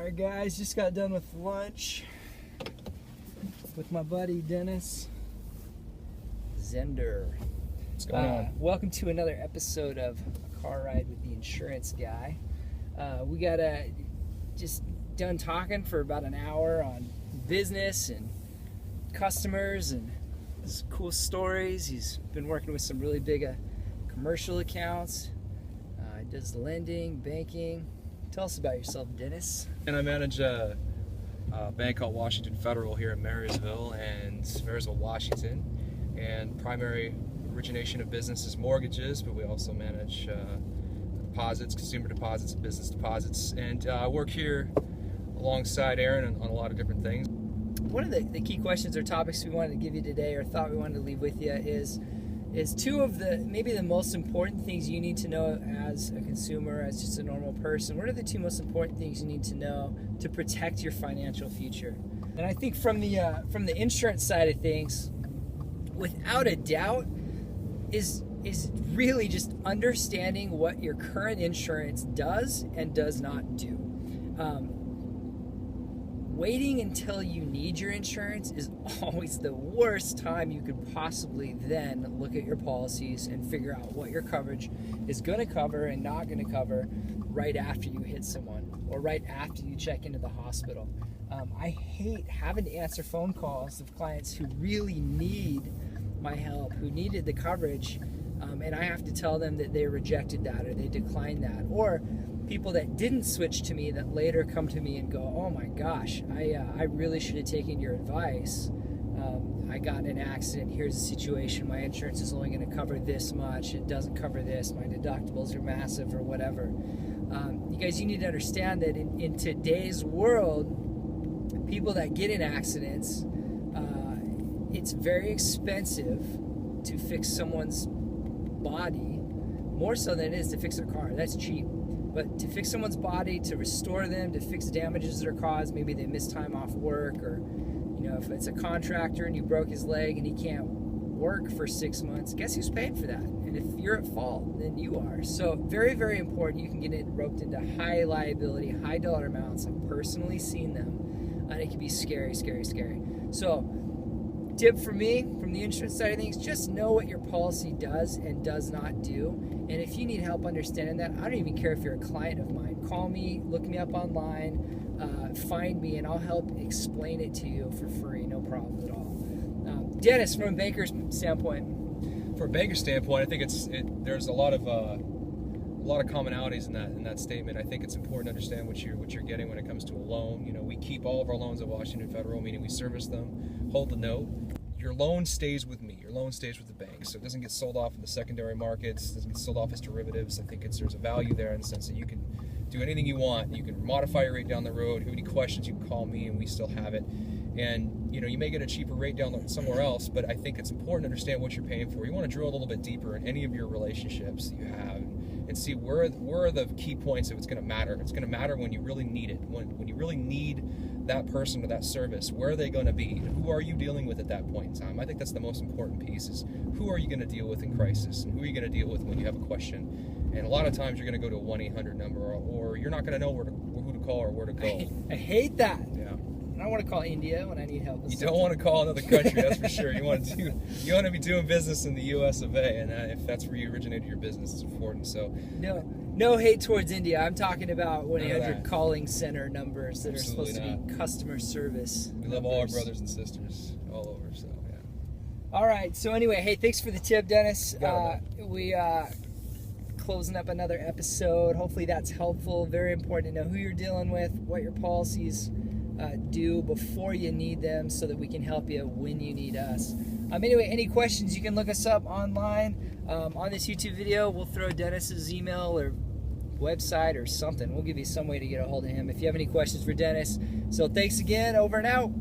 Alright guys, just got done with lunch with my buddy Dennis. Zender. What's going on? Welcome to another episode of A Car Ride with the Insurance Guy. We got just done talking for about an hour on business and customers and some cool stories. He's been working with some really big commercial accounts. He does lending, banking. Tell us about yourself, Dennis. And I manage a bank called Washington Federal here in Marysville, Washington. And primary origination of business is mortgages, but we also manage deposits, consumer deposits, and business deposits. And I work here alongside Aaron on a lot of different things. One of the key questions or topics we wanted to give you today, or thought we wanted to leave with you, is two of maybe the most important things you need to know as a consumer, as just a normal person. What are the two most important things you need to know to protect your financial future? And I think from the insurance side of things, without a doubt, is really just understanding what your current insurance does and does not do. Waiting until you need your insurance is always the worst time you could possibly then look at your policies and figure out what your coverage is going to cover and not going to cover right after you hit someone or right after you check into the hospital. I hate having to answer phone calls of clients who really need my help, who needed the coverage, and I have to tell them that they rejected that or they declined that, or people that didn't switch to me that later come to me and go, oh my gosh, I really should have taken your advice. I got in an accident, here's the situation, my insurance is only going to cover this much, it doesn't cover this, my deductibles are massive or whatever. You guys, you need to understand that in today's world, people that get in accidents, it's very expensive to fix someone's body, more so than it is to fix their car. That's cheap. But to fix someone's body, to restore them, to fix damages that are caused, maybe they missed time off work, or if it's a contractor and you broke his leg and he can't work for 6 months, guess who's paying for that? And if you're at fault, then you are. So very, very important. You can get roped into high liability, high dollar amounts. I've personally seen them, and it can be scary, scary, scary. So tip for me, from the insurance side of things, just know what your policy does and does not do. And if you need help understanding that, I don't even care if you're a client of mine. Call me, look me up online, find me, and I'll help explain it to you for free, no problem at all. Dennis, from a banker's standpoint. From a banker's standpoint, I think there's a lot of commonalities in that statement. I think it's important to understand what you're getting when it comes to a loan. We keep all of our loans at Washington Federal, meaning we service them, hold the note. Your loan stays with me. Your loan stays with the bank, so it doesn't get sold off in the secondary markets. It doesn't get sold off as derivatives. I think there's a value there in the sense that you can do anything you want. You can modify your rate down the road. If you have any questions, you can call me, and we still have it. And you may get a cheaper rate down somewhere else, but I think it's important to understand what you're paying for. You want to drill a little bit deeper in any of your relationships that you have, and see where are the key points if it's going to matter. It's going to matter when you really need it, when you really need that person or that service. Where are they going to be? Who are you dealing with at that point in time? I think that's the most important piece, is who are you going to deal with in crisis, and who are you going to deal with when you have a question. And a lot of times you're going to go to a 1-800 number, or you're not going to know who to call or where to go. I hate that. Yeah. I don't want to call India when I need help. You don't want to call another country, that's for sure. You want to be doing business in the U.S. of A., and if that's where you originated your business, it's important. So no hate towards India. I'm talking about 1-800 calling center numbers that Absolutely are supposed to be customer service. We love all our brothers and sisters all over. So yeah. All right. So anyway, hey, thanks for the tip, Dennis. We closing up another episode. Hopefully that's helpful. Very important to know who you're dealing with, what your policies do before you need them, so that we can help you when you need us. Anyway, any questions, you can look us up online. On this YouTube video, we'll throw Dennis's email or website or something. We'll give you some way to get a hold of him if you have any questions for Dennis. So thanks again. Over and out.